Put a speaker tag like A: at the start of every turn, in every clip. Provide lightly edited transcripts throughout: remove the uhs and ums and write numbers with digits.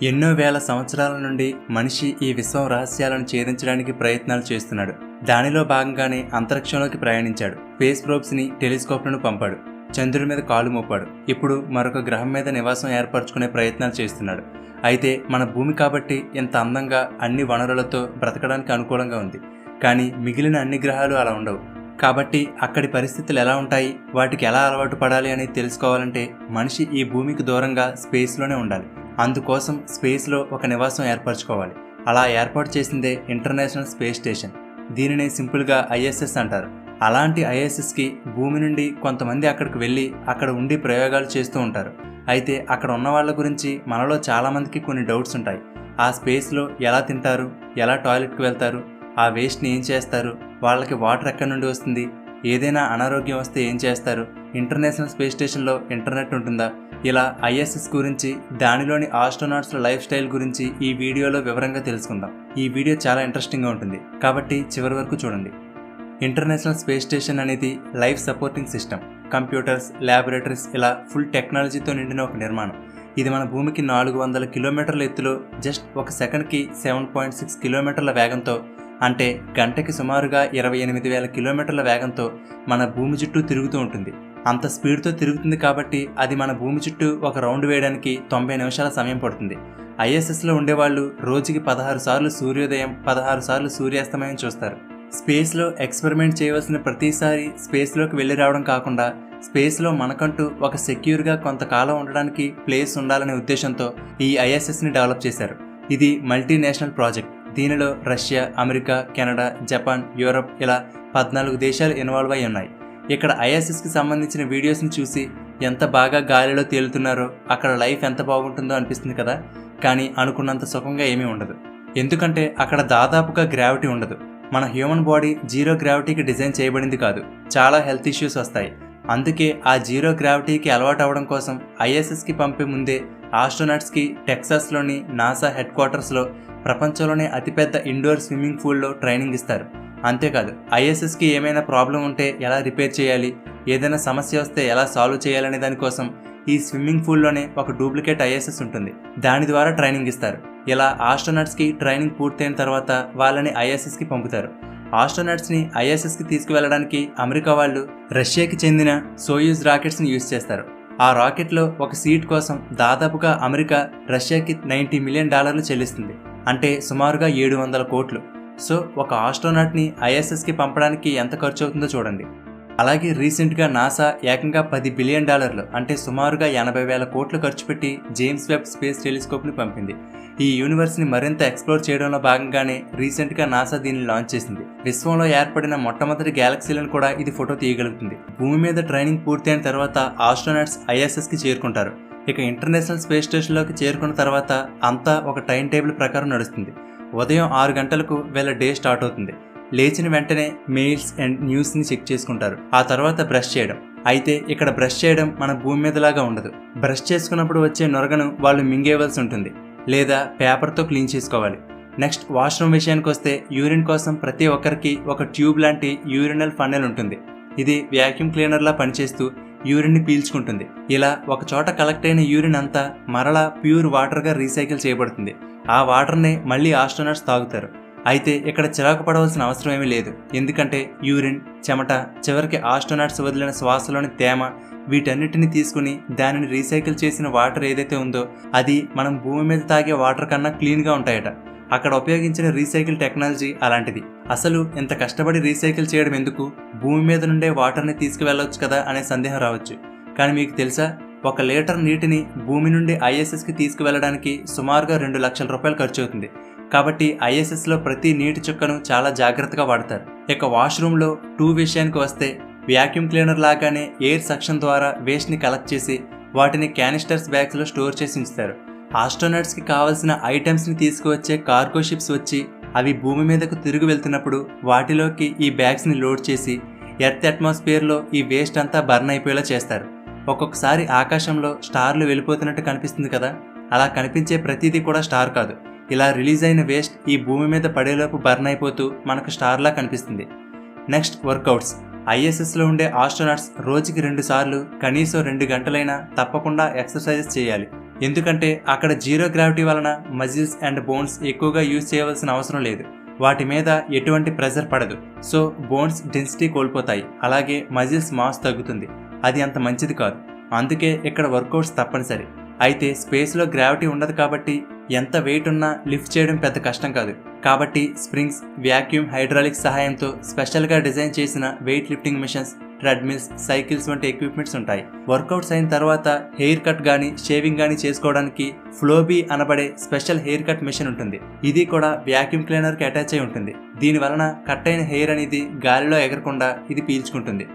A: ఎన్నో వేల సంవత్సరాల నుండి మనిషి ఈ విశ్వం రహస్యాలను ఛేదించడానికి ప్రయత్నాలు చేస్తున్నాడు. దానిలో భాగంగానే అంతరిక్షంలోకి ప్రయాణించాడు. స్పేస్ ప్రోబ్స్ని, టెలిస్కోప్లను పంపాడు. చంద్రుడి మీద కాలు మోపాడు. ఇప్పుడు మరొక గ్రహం మీద నివాసం ఏర్పరచుకునే ప్రయత్నాలు చేస్తున్నాడు. అయితే మన భూమి కాబట్టి ఇంత అందంగా అన్ని వనరులతో బ్రతకడానికి అనుకూలంగా ఉంది. కానీ మిగిలిన అన్ని గ్రహాలు అలా ఉండవు. కాబట్టి అక్కడి పరిస్థితులు ఎలా ఉంటాయి, వాటికి ఎలా అలవాటు పడాలి అనేది తెలుసుకోవాలంటే మనిషి ఈ భూమికి దూరంగా స్పేస్లోనే ఉండాలి. అందుకోసం స్పేస్లో ఒక నివాసం ఏర్పరచుకోవాలి. అలా ఏర్పాటు చేసిందే ఇంటర్నేషనల్ స్పేస్ స్టేషన్. దీనిని సింపుల్గా ఐఎస్ఎస్ అంటారు. అలాంటి ఐఎస్ఎస్కి భూమి నుండి కొంతమంది అక్కడికి వెళ్ళి అక్కడ ఉండి ప్రయోగాలు చేస్తూ ఉంటారు. అయితే అక్కడ ఉన్న వాళ్ళ గురించి మనలో చాలామందికి కొన్ని డౌట్స్ ఉంటాయి. ఆ స్పేస్లో ఎలా తింటారు, ఎలా టాయిలెట్కి వెళ్తారు, ఆ వేస్ట్ని ఏం చేస్తారు, వాళ్ళకి వాటర్ ఎక్కడి నుండి వస్తుంది, ఏదైనా అనారోగ్యం వస్తే ఏం చేస్తారు, ఇంటర్నేషనల్ స్పేస్ స్టేషన్లో ఇంటర్నెట్ ఉంటుందా, ఇలా ఐఎస్ఎస్ గురించి, దానిలోని ఆస్ట్రోనాట్స్ల లైఫ్ స్టైల్ గురించి ఈ వీడియోలో వివరంగా తెలుసుకుందాం. ఈ వీడియో చాలా ఇంట్రెస్టింగ్గా ఉంటుంది కాబట్టి చివరి వరకు చూడండి. ఇంటర్నేషనల్ స్పేస్ స్టేషన్ అనేది life supporting system. Computers, laboratories ఇలా ఫుల్ టెక్నాలజీతో నిండిన ఒక నిర్మాణం. ఇది మన భూమికి 400 కిలోమీటర్ల ఎత్తులో జస్ట్ ఒక సెకండ్కి 7.6 కిలోమీటర్ల వేగంతో, అంటే గంటకి సుమారుగా 28,000 కిలోమీటర్ల వేగంతో మన భూమి చుట్టూ తిరుగుతూ ఉంటుంది. అంత స్పీడ్తో తిరుగుతుంది కాబట్టి అది మన భూమి చుట్టూ ఒక రౌండ్ వేయడానికి 90 నిమిషాల సమయం పడుతుంది. ఐఎస్ఎస్లో ఉండేవాళ్ళు రోజుకి 16 సార్లు సూర్యోదయం, 16 సార్లు సూర్యాస్తమయం చూస్తారు. స్పేస్లో ఎక్స్పెరిమెంట్ చేయవలసిన ప్రతిసారి స్పేస్లోకి వెళ్ళి రావడం కాకుండా స్పేస్లో మనకంటూ ఒక సెక్యూర్గా కొంతకాలం ఉండడానికి ప్లేస్ ఉండాలనే ఉద్దేశంతో ఈ ఐఎస్ఎస్ని డెవలప్ చేశారు. ఇది మల్టీనేషనల్ ప్రాజెక్ట్. దీనిలో Russia, America, Canada, Japan, Europe ఇలా 14 దేశాలు ఇన్వాల్వ్ అయి ఉన్నాయి. ఇక్కడ ఐఎస్ఎస్కి సంబంధించిన వీడియోస్ని చూసి ఎంత బాగా గాలిలో తేలుతున్నారో, అక్కడ లైఫ్ ఎంత బాగుంటుందో అనిపిస్తుంది కదా. కానీ అనుకున్నంత సుఖంగా ఏమీ ఉండదు. ఎందుకంటే అక్కడ దాదాపుగా గ్రావిటీ ఉండదు. మన హ్యూమన్ బాడీ జీరో గ్రావిటీకి డిజైన్ చేయబడింది కాదు. చాలా హెల్త్ ఇష్యూస్ వస్తాయి. అందుకే ఆ జీరో గ్రావిటీకి అలవాటు అవ్వడం కోసం ఐఎస్ఎస్కి పంపే ముందే ఆస్ట్రోనాట్స్కి టెక్సాస్లోని నాసా హెడ్ క్వార్టర్స్లో ప్రపంచంలోనే అతిపెద్ద ఇండోర్ స్విమ్మింగ్ పూల్లో ట్రైనింగ్ ఇస్తారు. అంతేకాదు ఐఎస్ఎస్కి ఏమైనా ప్రాబ్లం ఉంటే ఎలా రిపేర్ చేయాలి, ఏదైనా సమస్య వస్తే ఎలా సాల్వ్ చేయాలనే దానికోసం ఈ స్విమ్మింగ్ పూల్లోనే ఒక డూప్లికేట్ ఐఎస్ఎస్ ఉంటుంది. దాని ద్వారా ట్రైనింగ్ ఇస్తారు. ఇలా ఆస్ట్రోనాట్స్కి ట్రైనింగ్ పూర్తయిన తర్వాత వాళ్ళని ఐఎస్ఎస్కి పంపుతారు. ఆస్ట్రోనాట్స్ని ఐఎస్ఎస్కి తీసుకువెళ్ళడానికి అమెరికా వాళ్ళు రష్యాకి చెందిన సోయూజ్ రాకెట్స్ని యూజ్ చేస్తారు. ఆ రాకెట్లో ఒక సీట్ కోసం దాదాపుగా అమెరికా రష్యాకి $90 మిలియన్ చెల్లిస్తుంది. అంటే సుమారుగా 700 కోట్లు. సో ఒక ఆస్ట్రోనాట్ని ఐఎస్ఎస్కి పంపడానికి ఎంత ఖర్చు అవుతుందో చూడండి. అలాగే రీసెంట్గా నాసా ఏకంగా $10 బిలియన్ అంటే సుమారుగా 80,000 కోట్లు ఖర్చు పెట్టి జేమ్స్ వెబ్ స్పేస్ టెలిస్కోప్ని పంపింది. ఈ యూనివర్స్ని మరింత ఎక్స్ప్లోర్ చేయడంలో భాగంగానే రీసెంట్గా నాసా దీన్ని లాంచ్ చేసింది. విశ్వంలో ఏర్పడిన మొట్టమొదటి గ్యాలక్సీలను కూడా ఇది ఫోటో తీయగలుగుతుంది. భూమి మీద ట్రైనింగ్ పూర్తయిన తర్వాత ఆస్ట్రోనాట్స్ ఐఎస్ఎస్కి చేరుకుంటారు. ఇక ఇంటర్నేషనల్ స్పేస్ స్టేషన్లోకి చేరుకున్న తర్వాత అంతా ఒక టైం టేబుల్ ప్రకారం నడుస్తుంది. ఉదయం 6 గంటలకు వీళ్ళ డే స్టార్ట్ అవుతుంది. లేచిన వెంటనే మెయిల్స్ అండ్ న్యూస్ని చెక్ చేసుకుంటారు. ఆ తర్వాత బ్రష్ చేయడం. అయితే ఇక్కడ బ్రష్ చేయడం మన భూమి మీదలాగా ఉండదు. బ్రష్ చేసుకున్నప్పుడు వచ్చే నొరగను వాళ్ళు మింగేయవలసి ఉంటుంది, లేదా పేపర్తో క్లీన్ చేసుకోవాలి. నెక్స్ట్ వాష్రూమ్ విషయానికి వస్తే యూరిన్ కోసం ప్రతి ఒక్కరికి ఒక ట్యూబ్ లాంటి యూరినల్ ఫన్నెల్ ఉంటుంది. ఇది వ్యాక్యూమ్ క్లీనర్లా పనిచేస్తూ యూరిన్ని పీల్చుకుంటుంది. ఇలా ఒక చోట కలెక్ట్ అయిన యూరిన్ అంతా మరలా ప్యూర్ వాటర్గా రీసైకిల్ చేయబడుతుంది. ఆ వాటర్నే మళ్ళీ ఆస్ట్రోనాట్స్ తాగుతారు. అయితే ఇక్కడ చిరాకు పడవలసిన అవసరం ఏమీ లేదు. ఎందుకంటే యూరిన్, చెమట, చివరికి ఆస్ట్రోనాట్స్ వదిలిన శ్వాసలోని తేమ వీటన్నిటిని తీసుకుని దానిని రీసైకిల్ చేసిన వాటర్ ఏదైతే ఉందో అది మనం భూమి మీద తాగే వాటర్ కన్నా క్లీన్గా ఉంటాయట. అక్కడ ఉపయోగించిన రీసైకిల్ టెక్నాలజీ అలాంటిది. అసలు ఇంత కష్టపడి రీసైకిల్ చేయడం ఎందుకు, భూమి మీద నుండే వాటర్ని తీసుకువెళ్ళవచ్చు కదా అనే సందేహం రావచ్చు. కానీ మీకు తెలుసా, 1 లీటర్ నీటిని భూమి నుండి ఐఎస్ఎస్కి తీసుకువెళ్ళడానికి సుమారుగా $2 లక్షల ఖర్చు అవుతుంది. కాబట్టి ఐఎస్ఎస్లో ప్రతి నీటి చుక్కను చాలా జాగ్రత్తగా వాడతారు. ఇక వాష్రూమ్లో విషయానికి వస్తే వ్యాక్యూమ్ క్లీనర్ లాగానే ఎయిర్ సక్షన్ ద్వారా వేస్ట్ని కలెక్ట్ చేసి వాటిని క్యానిస్టర్స్ బ్యాగ్స్లో స్టోర్ చేసి ఉంచుతారు. ఆస్ట్రోనాట్స్కి కావాల్సిన ఐటమ్స్ని తీసుకువచ్చే కార్గో షిప్స్ వచ్చి అవి భూమి మీదకు తిరిగి వెళ్తున్నప్పుడు వాటిలోకి ఈ బ్యాగ్స్ని లోడ్ చేసి ఎర్త్ అట్మాస్ఫియర్లో ఈ వేస్ట్ అంతా బర్న్ అయిపోయేలా చేస్తారు. ఒక్కొక్కసారి ఆకాశంలో స్టార్లు వెళ్ళిపోతున్నట్టు కనిపిస్తుంది కదా, అలా కనిపించే ప్రతిదీ కూడా స్టార్ కాదు. ఇలా రిలీజ్ అయిన వేస్ట్ ఈ భూమి మీద పడేలోపు బర్న్ అయిపోతూ మనకు స్టార్లా కనిపిస్తుంది. Next workouts. ఐఎస్ఎస్లో ఉండే ఆస్ట్రోనాట్స్ రోజుకి 2 సార్లు కనీసం 2 గంటలైనా తప్పకుండా ఎక్సర్సైజెస్ చేయాలి. ఎందుకంటే అక్కడ జీరో గ్రావిటీ వలన మజిల్స్ అండ్ బోన్స్ ఎక్కువగా యూజ్ చేయవలసిన అవసరం లేదు. వాటి మీద ఎటువంటి ప్రెజర్ పడదు. సో బోన్స్ డెన్సిటీ కోల్పోతాయి, అలాగే మజిల్స్ మాస్ తగ్గుతుంది. అది అంత మంచిది కాదు. అందుకే ఇక్కడ వర్కౌట్స్ తప్పనిసరి. అయితే స్పేస్లో గ్రావిటీ ఉండదు కాబట్టి ఎంత వెయిట్ ఉన్నా లిఫ్ట్ చేయడం పెద్ద కష్టం కాదు. కాబట్టి స్ప్రింగ్స్, వ్యాక్యూమ్, హైడ్రాలిక్స్ సహాయంతో స్పెషల్గా డిజైన్ చేసిన weight lifting machines, treadmills, cycles వంటి ఎక్విప్మెంట్స్ ఉంటాయి. వర్కౌట్స్ అయిన తర్వాత హెయిర్ కట్ గానీ షేవింగ్ గానీ చేసుకోవడానికి ఫ్లోబీ అనబడే స్పెషల్ హెయిర్ కట్ మిషన్ ఉంటుంది. ఇది కూడా వ్యాక్యూమ్ క్లీనర్ కి అటాచ్ అయి ఉంటుంది. దీని వలన కట్ అయిన హెయిర్ అనేది గాలిలో ఎగరకుండా ఇది పీల్చుకుంటుంది.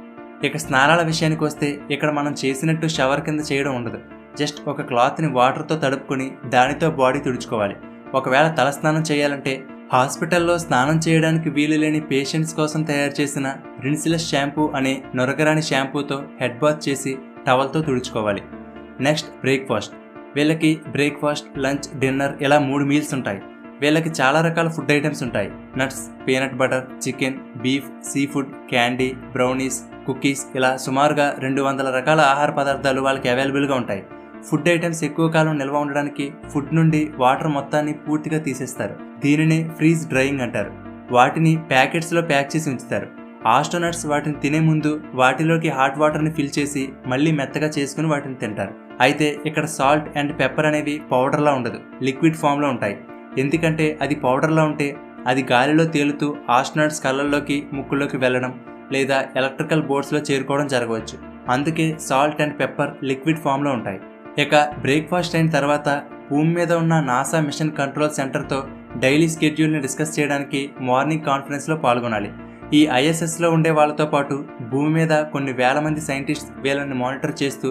A: ఇక స్నానాల విషయానికి వస్తే ఇక్కడ మనం చేసినట్టు షవర్ కింద చేయడం ఉండదు. జస్ట్ ఒక క్లాత్ని వాటర్తో తడుపుకొని దానితో బాడీ తుడుచుకోవాలి. ఒకవేళ తలస్నానం చేయాలంటే హాస్పిటల్లో స్నానం చేయడానికి వీలు లేని పేషెంట్స్ కోసం తయారు చేసిన రిన్సిలెస్ షాంపూ అనే నొరగరాని షాంపూతో హెడ్ బాత్ చేసి టవల్తో తుడుచుకోవాలి. Next breakfast. వీళ్ళకి బ్రేక్ఫాస్ట్, లంచ్, డిన్నర్ ఇలా 3 మీల్స్ ఉంటాయి. వీళ్ళకి చాలా రకాల ఫుడ్ ఐటమ్స్ ఉంటాయి. Nuts, peanut butter, chicken, beef, seafood, candy, brownies, cookies ఇలా సుమారుగా 200 రకాల ఆహార పదార్థాలు వాళ్ళకి అవైలబుల్గా ఉంటాయి. ఫుడ్ ఐటమ్స్ ఎక్కువ కాలం నిల్వ ఉండడానికి ఫుడ్ నుండి వాటర్ మొత్తాన్ని పూర్తిగా తీసేస్తారు. దీనినే ఫ్రీజ్ డ్రైయింగ్ అంటారు. వాటిని ప్యాకెట్స్లో ప్యాక్ చేసి ఉంచుతారు. ఆస్ట్రోనట్స్ వాటిని తినే ముందు వాటిలోకి హాట్ వాటర్ని ఫిల్ చేసి మళ్ళీ మెత్తగా చేసుకుని వాటిని తింటారు. అయితే ఇక్కడ సాల్ట్ అండ్ పెప్పర్ అనేవి పౌడర్లా ఉండదు, లిక్విడ్ ఫామ్లో ఉంటాయి. ఎందుకంటే అది పౌడర్లా ఉంటే అది గాలిలో తేలుతూ ఆస్ట్రోనట్స్ కళ్ళల్లోకి, ముక్కుల్లోకి వెళ్ళడం లేదా ఎలక్ట్రికల్ బోర్డ్స్లో చేరుకోవడం జరగవచ్చు. అందుకే సాల్ట్ అండ్ పెప్పర్ లిక్విడ్ ఫామ్లో ఉంటాయి. ఇక బ్రేక్ఫాస్ట్ అయిన తర్వాత భూమి మీద ఉన్న నాసా మిషన్ కంట్రోల్ సెంటర్తో డైలీ స్కెడ్యూల్ని డిస్కస్ చేయడానికి మార్నింగ్ కాన్ఫరెన్స్లో పాల్గొనాలి. ఈ ఐఎస్ఎస్లో ఉండే వాళ్ళతో పాటు భూమి మీద కొన్ని వేల మంది సైంటిస్ట్స్ వీళ్ళని మానిటర్ చేస్తూ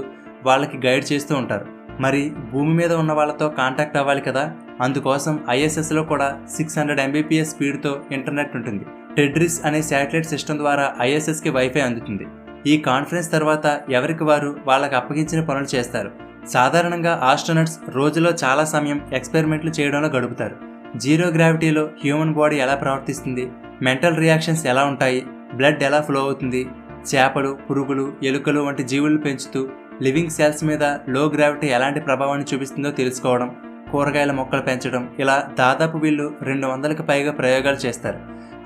A: వాళ్ళకి గైడ్ చేస్తూ ఉంటారు. మరి భూమి మీద ఉన్న వాళ్ళతో కాంటాక్ట్ అవ్వాలి కదా, అందుకోసం ఐఎస్ఎస్లో కూడా 600 Mbps స్పీడ్తో ఇంటర్నెట్ ఉంటుంది. టెడ్రిస్ అనే శాటిలైట్ సిస్టమ్ ద్వారా ఐఎస్ఎస్కి వైఫై అందుతుంది. ఈ కాన్ఫరెన్స్ తర్వాత ఎవరికి వారు వాళ్ళకి అప్పగించిన పనులు చేస్తారు. సాధారణంగా ఆస్ట్రోనట్స్ రోజులో చాలా సమయం ఎక్స్పెరిమెంట్లు చేయడంలో గడుపుతారు. జీరో గ్రావిటీలో హ్యూమన్ బాడీ ఎలా ప్రవర్తిస్తుంది, మెంటల్ రియాక్షన్స్ ఎలా ఉంటాయి, బ్లడ్ ఎలా ఫ్లో అవుతుంది, చేపలు, పురుగులు, ఎలుకలు వంటి జీవులను పెంచుతూ లివింగ్ సెల్స్ మీద లో గ్రావిటీ ఎలాంటి ప్రభావాన్ని చూపిస్తుందో తెలుసుకోవడం, కూరగాయల మొక్కలు పెంచడం ఇలా దాదాపు వీళ్ళు 200కి పైగా ప్రయోగాలు చేస్తారు.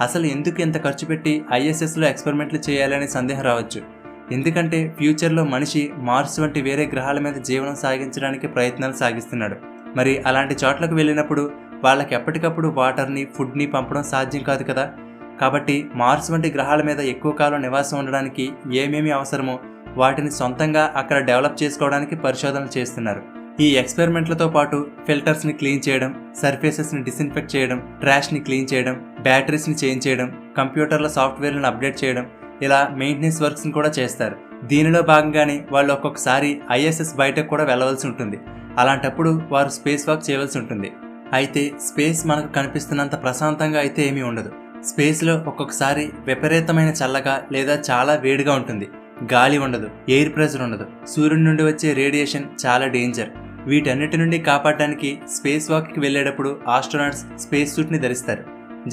A: అసలు ఎందుకు ఇంత ఖర్చు పెట్టి ఐఎస్ఎస్లో ఎక్స్పెరిమెంట్లు చేయాలనే సందేహం రావచ్చు. ఎందుకంటే ఫ్యూచర్లో మనిషి మార్స్ వంటి వేరే గ్రహాల మీద జీవనం సాగించడానికి ప్రయత్నాలు సాగిస్తున్నాడు. మరి అలాంటి చోట్లకు వెళ్ళినప్పుడు వాళ్ళకి ఎప్పటికప్పుడు వాటర్ని, ఫుడ్ని పంపడం సాధ్యం కాదు కదా. కాబట్టి మార్స్ వంటి గ్రహాల మీద ఎక్కువ కాలం నివాసం ఉండడానికి ఏమేమి అవసరమో వాటిని సొంతంగా అక్కడ డెవలప్ చేసుకోవడానికి పరిశోధనలు చేస్తున్నారు. ఈ ఎక్స్పెరిమెంట్లతో పాటు ఫిల్టర్స్ని క్లీన్ చేయడం, సర్ఫేసెస్ని డిస్ఇన్ఫెక్ట్ చేయడం, ట్రాష్ని క్లీన్ చేయడం, బ్యాటరీస్ని చేంజ్ చేయడం, కంప్యూటర్ల సాఫ్ట్వేర్లను అప్డేట్ చేయడం ఇలా మెయింటెనెన్స్ వర్క్స్ని కూడా చేస్తారు. దీనిలో భాగంగానే వాళ్ళు ఒక్కొక్కసారి ఐఎస్ఎస్ బయటకు కూడా వెళ్ళవలసి ఉంటుంది. అలాంటప్పుడు వారు స్పేస్ వాక్ చేయవలసి ఉంటుంది. అయితే స్పేస్ మనకు కనిపిస్తున్నంత ప్రశాంతంగా అయితే ఏమీ ఉండదు. స్పేస్లో ఒక్కొక్కసారి విపరీతమైన చల్లగా లేదా చాలా వేడిగా ఉంటుంది. గాలి ఉండదు, ఎయిర్ ప్రెషర్ ఉండదు, సూర్యుడి నుండి వచ్చే రేడియేషన్ చాలా డేంజర్. వీటన్నిటి నుండి కాపాడడానికి స్పేస్ వాక్కి వెళ్ళేటప్పుడు ఆస్ట్రోనాట్స్ స్పేస్ సూట్ని ధరిస్తారు.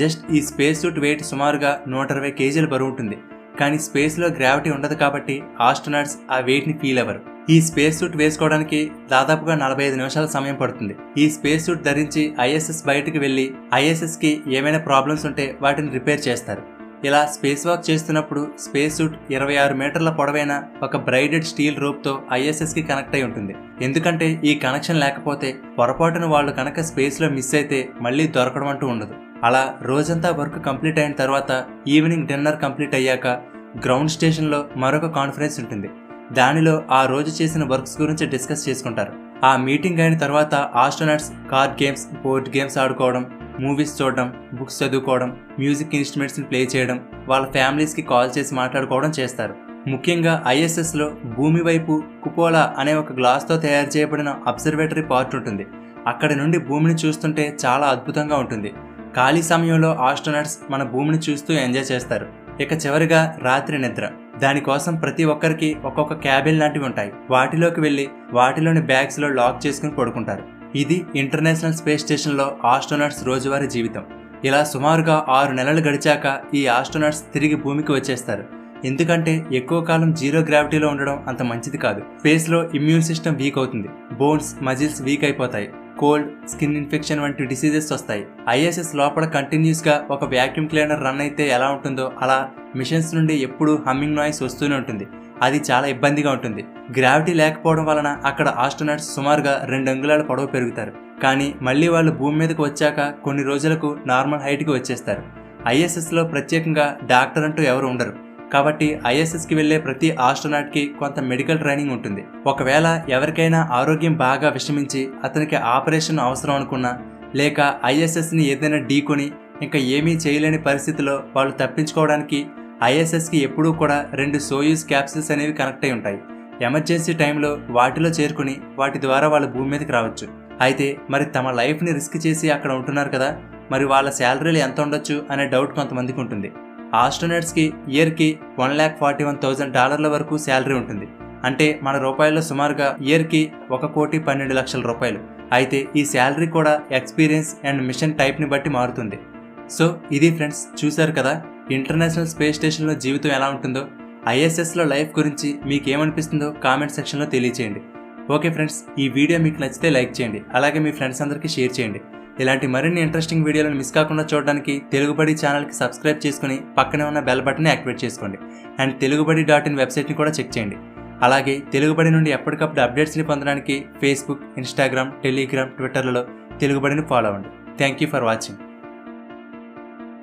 A: జస్ట్ ఈ స్పేస్ సూట్ వెయిట్ సుమారుగా 120 కేజీల బరువు ఉంటుంది. కానీ స్పేస్లో గ్రావిటీ ఉండదు కాబట్టి ఆస్ట్రోనాట్స్ ఆ వెయిట్ని ఫీల్ అవ్వరు. ఈ స్పేస్ సూట్ వేసుకోవడానికి దాదాపుగా 45 నిమిషాల సమయం పడుతుంది. ఈ స్పేస్ సూట్ ధరించి ఐఎస్ఎస్ బయటకు వెళ్ళి ఐఎస్ఎస్కి ఏమైనా ప్రాబ్లమ్స్ ఉంటే వాటిని రిపేర్ చేస్తారు. ఇలా స్పేస్ వాక్ చేస్తున్నప్పుడు స్పేస్ సూట్ 26 మీటర్ల పొడవైన ఒక బ్రైడెడ్ స్టీల్ రోప్తో ఐఎస్ఎస్కి కనెక్ట్ అయి ఉంటుంది. ఎందుకంటే ఈ కనెక్షన్ లేకపోతే పొరపాటున వాళ్ళు కనుక స్పేస్లో మిస్ అయితే మళ్ళీ దొరకడం అంటూ ఉండదు. అలా రోజంతా వర్క్ కంప్లీట్ అయిన తర్వాత ఈవినింగ్ డిన్నర్ కంప్లీట్ అయ్యాక గ్రౌండ్ స్టేషన్లో మరొక కాన్ఫరెన్స్ ఉంటుంది. దానిలో ఆ రోజు చేసిన వర్క్స్ గురించి డిస్కస్ చేసుకుంటారు. ఆ మీటింగ్ అయిన తర్వాత astronauts card games, board games ఆడుకోవడం, మూవీస్ చూడడం, బుక్స్ చదువుకోవడం, మ్యూజిక్ ఇన్స్ట్రుమెంట్స్ని ప్లే చేయడం, వాళ్ళ ఫ్యామిలీస్కి కాల్ చేసి మాట్లాడుకోవడం చేస్తారు. ముఖ్యంగా ఐఎస్ఎస్లో భూమి వైపు కుపోలా అనే ఒక గ్లాస్తో తయారు చేయబడిన అబ్జర్వేటరీ పార్ట్ ఉంటుంది. అక్కడి నుండి భూమిని చూస్తుంటే చాలా అద్భుతంగా ఉంటుంది. ఖాళీ సమయంలో ఆస్ట్రోనాట్స్ మన భూమిని చూస్తూ ఎంజాయ్ చేస్తారు. ఇక చివరిగా రాత్రి నిద్ర. దానికోసం ప్రతి ఒక్కరికి ఒక్కొక్క క్యాబిన్ లాంటివి ఉంటాయి. వాటిలోకి వెళ్ళి వాటిలోని బ్యాగ్స్లో లాక్ చేసుకుని పడుకుంటారు. ఇది ఇంటర్నేషనల్ స్పేస్ స్టేషన్లో ఆస్ట్రోనాట్స్ రోజువారీ జీవితం. ఇలా సుమారుగా 6 నెలలు గడిచాక ఈ ఆస్ట్రోనాట్స్ తిరిగి భూమికి వచ్చేస్తారు. ఎందుకంటే ఎక్కువ కాలం జీరో గ్రావిటీలో ఉండడం అంత మంచిది కాదు. స్పేస్లో ఇమ్యూన్ సిస్టమ్ వీక్ అవుతుంది, బోన్స్ మజిల్స్ వీక్ అయిపోతాయి, కోల్డ్, స్కిన్ ఇన్ఫెక్షన్ వంటి డిసీజెస్ వస్తాయి. ISS లోపల కంటిన్యూస్గా ఒక వ్యాక్యూమ్ క్లీనర్ రన్ అయితే ఎలా ఉంటుందో అలా మిషన్స్ నుండి ఎప్పుడూ హమ్మింగ్ నాయిస్ వస్తూనే ఉంటుంది. అది చాలా ఇబ్బందిగా ఉంటుంది. గ్రావిటీ లేకపోవడం వలన అక్కడ ఆస్ట్రోనాట్స్ సుమారుగా 2 అంగుళాల పొడవు పెరుగుతారు. కానీ మళ్ళీ వాళ్ళు భూమి మీదకి వచ్చాక కొన్ని రోజులకు నార్మల్ హైట్కి వచ్చేస్తారు. ISSలో ప్రత్యేకంగా డాక్టర్ అంటూ ఎవరు ఉండరు. కాబట్టి ISSకి వెళ్లే ప్రతి ఆస్ట్రోనాట్కి కొంత మెడికల్ ట్రైనింగ్ ఉంటుంది. ఒకవేళ ఎవరికైనా ఆరోగ్యం బాగా విషమించి అతనికి ఆపరేషన్ అవసరం అనుకున్నా, లేక ISSని ఏదైనా ఢీకొని ఇంకా ఏమీ చేయలేని పరిస్థితిలో వాళ్ళు తప్పించుకోవడానికి ISSకి ఎప్పుడూ కూడా 2 సోయూజ్ క్యాప్సిల్స్ అనేవి కనెక్ట్ అయి ఉంటాయి. ఎమర్జెన్సీ టైంలో వాటిలో చేరుకుని వాటి ద్వారా వాళ్ళు భూమి మీదకి రావచ్చు. అయితే మరి తమ లైఫ్ని రిస్క్ చేసి అక్కడ ఉంటున్నారు కదా, మరి వాళ్ళ శాలరీలు ఎంత ఉండొచ్చు అనే డౌట్ కొంతమందికి ఉంటుంది. ఆస్ట్రోనాట్స్కి ఇయర్కి $1,41,000 వరకు శాలరీ ఉంటుంది. అంటే మన రూపాయల్లో సుమారుగా ఇయర్కి 1,12,00,000 రూపాయలు. అయితే ఈ శాలరీ కూడా ఎక్స్పీరియన్స్ అండ్ మిషన్ టైప్ని బట్టి మారుతుంది. సో ఇది ఫ్రెండ్స్, చూశారు కదా ఇంటర్నేషనల్ స్పేస్ స్టేషన్లో జీవితం ఎలా ఉంటుందో. ISSలో లైఫ్ గురించి మీకేమనిపిస్తుందో కామెంట్ సెక్షన్లో తెలియచేయండి. ఓకే ఫ్రెండ్స్, ఈ వీడియో మీకు నచ్చితే లైక్ చేయండి, అలాగే మీ ఫ్రెండ్స్ అందరికీ షేర్ చేయండి. ఇలాంటి మరిన్ని ఇంట్రెస్టింగ్ వీడియోలను మిస్ కాకుండా చూడడానికి తెలుగుబడి ఛానల్కి సబ్స్క్రైబ్ చేసుకుని పక్కనే ఉన్న బెల్ బటన్ని యాక్టివేట్ చేసుకోండి. అండ్ తెలుగుబడి.in వెబ్సైట్ని కూడా చెక్ చేయండి. అలాగే తెలుగుబడి నుండి ఎప్పటికప్పుడు అప్డేట్స్ని పొందడానికి ఫేస్బుక్, ఇన్స్టాగ్రామ్, టెలిగ్రామ్, ట్విట్టర్లలో తెలుగుబడిని ఫాలో అవ్వండి. Thank you for watching.